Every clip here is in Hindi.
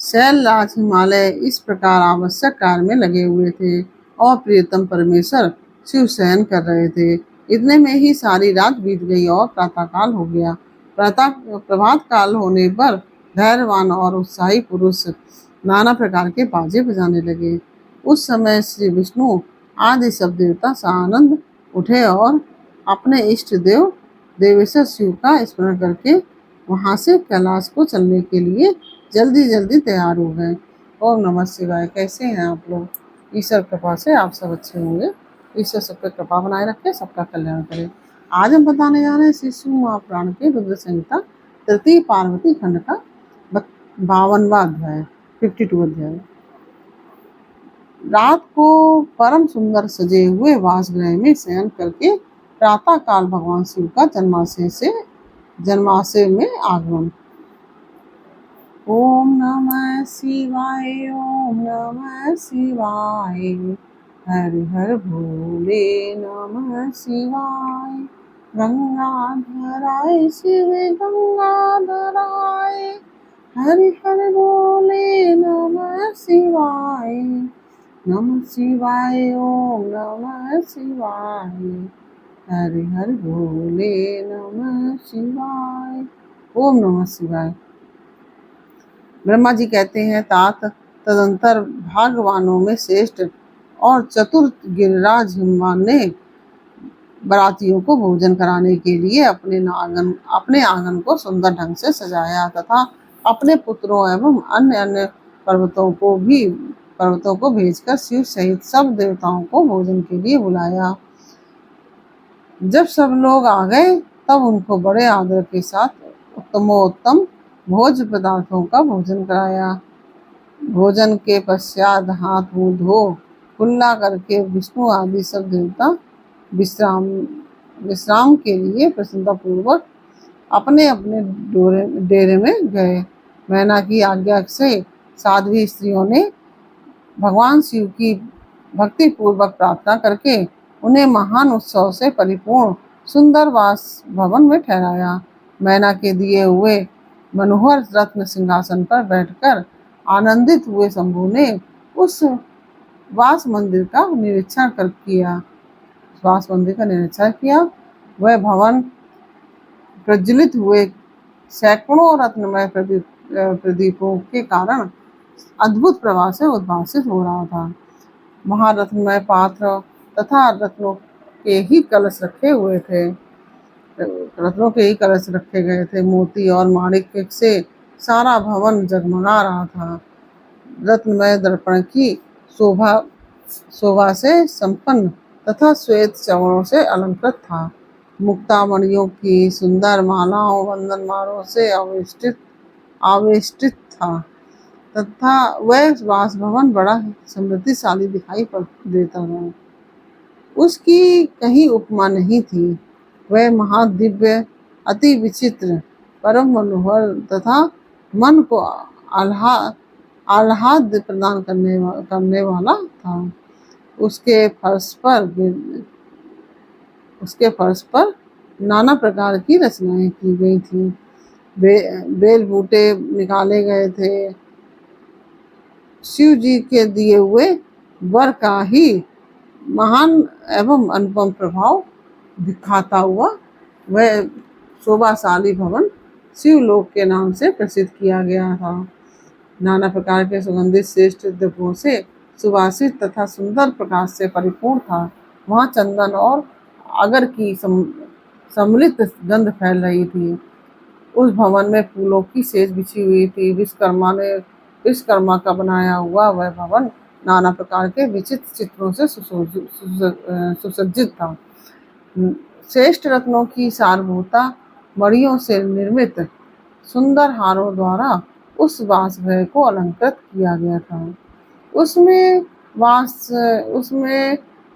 शैलराज हिमालय इस प्रकार आवश्यक कार्य में लगे हुए थे और प्रियतम परमेश्वर शिव शयन कर रहे थे। इतने में ही सारी रात बीत गई और प्रातःकाल हो गया। प्रभात काल होने पर धैर्यवान और उत्साही पुरुष नाना प्रकार के बाजे बजाने लगे। उस समय श्री विष्णु आदि सब देवता सानंद उठे और अपने इष्ट देव देवेश्वर शिव का स्मरण करके वहां से कैलाश को चलने के लिए जल्दी जल्दी तैयार हो गए। ओम नमः शिवाय। कैसे हैं आप लोग? ईश्वर कृपा से आप सब अच्छे होंगे। ईश्वर सब पे कृपा बनाए रखे, सबका कल्याण करे। आज हम बताने जा रहे हैं श्री शिव महापुराण के रुद्र संहिता तृतीय पार्वती खंड का 52वां अध्याय, 52 अध्याय। रात को परम सुंदर सजे हुए वासगृह में शयन करके प्रातः काल भगवान शिव का जन्माशय में आगमन। ओम नमः शिवाय, ओम नमः शिवाय, हरि हर भोले नमः शिवाय। गंगाधराय शिव गंगाधराय, हरि हर भोले नमः शिवाय। नमः शिवाय, ओम नमः शिवाय, हरि हर भोले नमः शिवाय। ओम नमः शिवाय। ब्रह्मा जी कहते हैं, तात तदंतर भागवानों में श्रेष्ठ और चतुर गिरिराज हिमवान ने बरातियों को भोजन कराने के लिए अपने आंगन को सुंदर ढंग से सजाया तथा अपने पुत्रों एवं अन्य अन्य पर्वतों को भेजकर शिव सहित सब देवताओं को भोजन के लिए बुलाया। जब सब लोग आ गए तब उनको बड़े आदर के साथ उत्तमोत्तम भोज्य पदार्थों का भोजन कराया। भोजन के पश्चात हाथ मुंह धो कुल्ला करके विष्णु आदि सब देवता विश्राम के लिए प्रसन्नता पूर्वक अपने अपने डेरे में गए। मैना की आज्ञा से साध्वी स्त्रियों ने भगवान शिव की भक्ति पूर्वक प्रार्थना करके उन्हें महान उत्सव से परिपूर्ण सुंदर वास भवन में ठहराया। मैना के दिए हुए मनोहर रत्न सिंहासन पर बैठकर आनंदित हुए शंभु ने उस वास मंदिर का निरीक्षण किया। वह भवन प्रज्वलित हुए सैकड़ों रत्नमय प्रदीपों के कारण अद्भुत प्रभा से उद्भासित हो रहा था। वहां रत्नमय पात्र तथा रत्नों के ही कलश रखे गए थे। मोती और माणिक्य से सारा भवन जगमगा रहा था। रत्नमय दर्पण की शोभा से संपन्न तथा श्वेत चवरों से अलंकृत था। मुक्तामणियों की सुंदर मालाओं वंदनमालों से आवेष्टित था तथा वह वासभवन बड़ा समृद्धिशाली दिखाई देता था। उसकी कहीं उपमा नहीं थी। वह महादिव्य, अति विचित्र, परम मनोहर तथा मन को आह्लाद प्रदान करने वाला था। उसके फर्श पर नाना प्रकार की रचनाएं की गई थी। बेल बूटे निकाले गए थे। शिव जी के दिए हुए वर का ही महान एवं अनुपम प्रभाव दिखाता हुआ वह शोभाशाली भवन शिवलोक के नाम से प्रसिद्ध किया गया था। नाना प्रकार के सुगंधित श्रेष्ठ द्रव्यों से सुवासित तथा सुंदर प्रकाश से परिपूर्ण था। वहाँ चंदन और अगर की सम्मिलित गंध फैल रही थी। उस भवन में फूलों की सेज बिछी हुई थी। विश्वकर्मा का बनाया हुआ वह भवन नाना प्रकार के विचित्र चित्रों से सुसज्जित था। श्रेष्ठ रत्नों की सारभूता मणियों से निर्मित सुंदर हारों द्वारा उस वासगृह को अलंकृत किया गया था। उसमें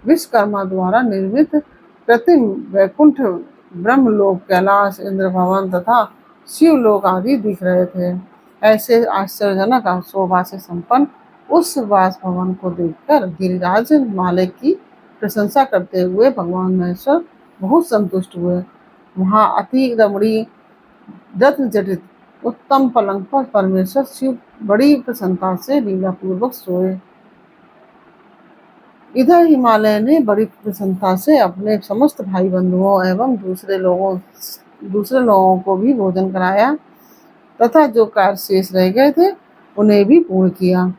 विश्वकर्मा द्वारा निर्मित कृत्रिम वैकुंठ, ब्रह्मलोक, कैलाश, इंद्र भवन तथा शिवलोक आदि दिख रहे थे। ऐसे आश्चर्यजनक शोभा से संपन्न उस वास भवन को देखकर गिरिराज हिमालय की प्रशंसा करते हुए भगवान महेश्वर बहुत संतुष्ट हुए। वहाँ अति रमणीय रत्न जटित उत्तम पलंग पर परमेश्वर शिव बड़ी प्रसन्नता से लीलापूर्वक सोए। इधर हिमालय ने बड़ी प्रसन्नता से अपने समस्त भाई बंधुओं एवं दूसरे लोगों को भी भोजन कराया तथा जो कार्य शेष रह गए थे उन्हें भी पूर्ण किया।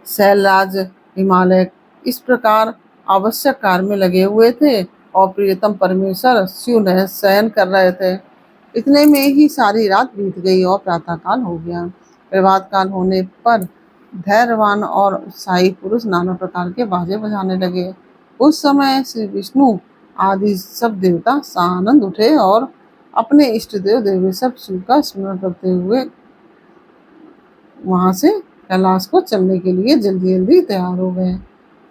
शैलराज हिमालय इस प्रकार आवश्यक कार्य में लगे हुए थे और प्रियतम परमेश्वर शिव ने शयन कर रहे थे। इतने में ही सारी रात बीत गई और प्रातःकाल हो गया। प्रभात काल होने पर धैर्यवान और उत्साही पुरुष नाना प्रकार के बाजे बजाने लगे। उस समय श्री विष्णु आदि सब देवता सानंद उठे और अपने इष्ट देव देवेश्वर शिव का स्मरण करते हुए वहां से कैलाश को चलने के लिए जल्दी जल्दी तैयार हो गए।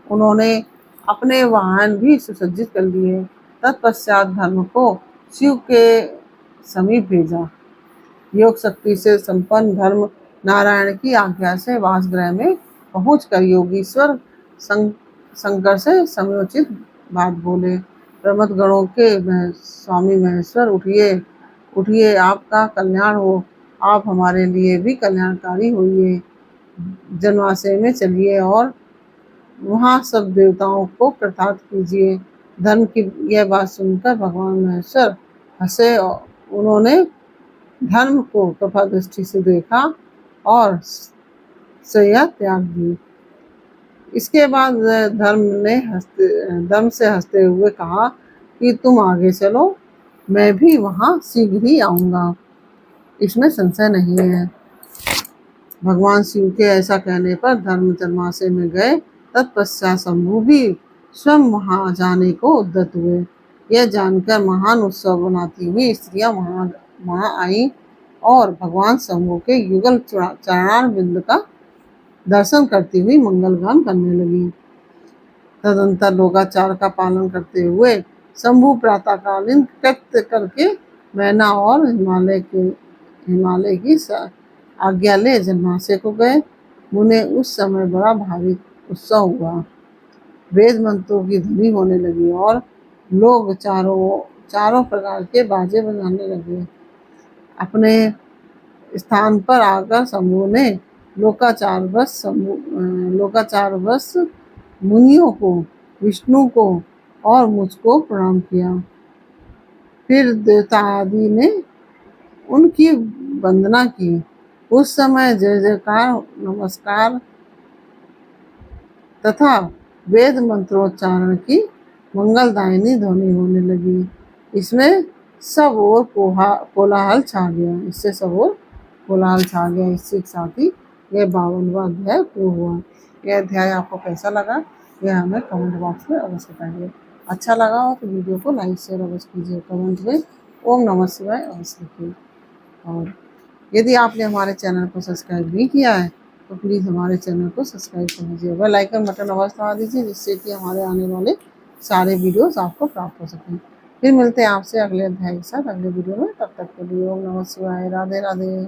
उन्होंने अपने वाहन भी सुसज्जित कर लिए। तत्पश्चात धर्म को शिव के समीप भेजा। योग शक्ति से संपन्न धर्म नारायण की आज्ञा से वासगृह में पहुंचकर योगीश्वर शंकर से समयोचित बात बोले। प्रमथ गणों के स्वामी महेश्वर उठिए उठिए, आपका कल्याण हो, आप हमारे लिए भी कल्याणकारी होइए। जनवासे में चलिए और वहाँ सब देवताओं को कृतार्थ कीजिए। धर्म की यह बात सुनकर भगवान महेश्वर हंसे। उन्होंने धर्म को कृपा दृष्टि से देखा और शैया त्याग दी। इसके बाद धर्म से हंसते हुए कहा कि तुम आगे चलो, मैं भी वहां शीघ्र ही आऊंगा, इसमें संशय नहीं है। भगवान शिव के ऐसा कहने पर धर्म जनवासे में गए। तत्पश्चात शंभु भी स्वयं वहां जाने को उद्यत हुए। यह जानकर महान उत्सव मनाती हुई स्त्रियां वहां आई और भगवान शंभु के युगल चरणारविंद का दर्शन करती हुई मंगल गान करने लगी। तदंतर लोकाचार का पालन करते हुए शंभु प्रातःकालीन कृत्य करके मैना और हिमालय की आज्ञा ले जनवासे को गए। उन्हें उस समय बड़ा भारी उत्सव हुआ। वेद मंत्रों की ध्वनि होने लगी और लोग चारों प्रकार के बाजे बजाने लगे। अपने स्थान पर आकर शंभु ने लोकाचारवश मुनियों को, विष्णु को और मुझको प्रणाम किया। फिर देवता आदि ने उनकी वंदना की। उस समय जय जयकार, नमस्कार तथा वेद मंत्रोच्चारण की मंगलदायिनी ध्वनि होने लगी। इसमें सब ओर कोलाहल छा गया। इससे साथ ही यह 52वां अध्याय पूर्ण हुआ। यह अध्याय आपको कैसा लगा यह हमें कमेंट बॉक्स में अवश्य बताइए। अच्छा लगा हो तो वीडियो को लाइक शेयर अवश्य कीजिए। कमेंट में ओम नमः शिवाय अवश्य लिखिए। और यदि आपने हमारे चैनल को सब्सक्राइब नहीं किया है तो प्लीज़ हमारे चैनल को सब्सक्राइब कर लीजिए। बेल आइकन बटन अवश्य दबा दीजिए जिससे कि हमारे आने वाले सारे वीडियोस आपको प्राप्त हो सकें। फिर मिलते हैं आपसे अगले अध्याय के साथ अगले वीडियो में। तब तक के लिए ओम नमः शिवाय। राधे राधे।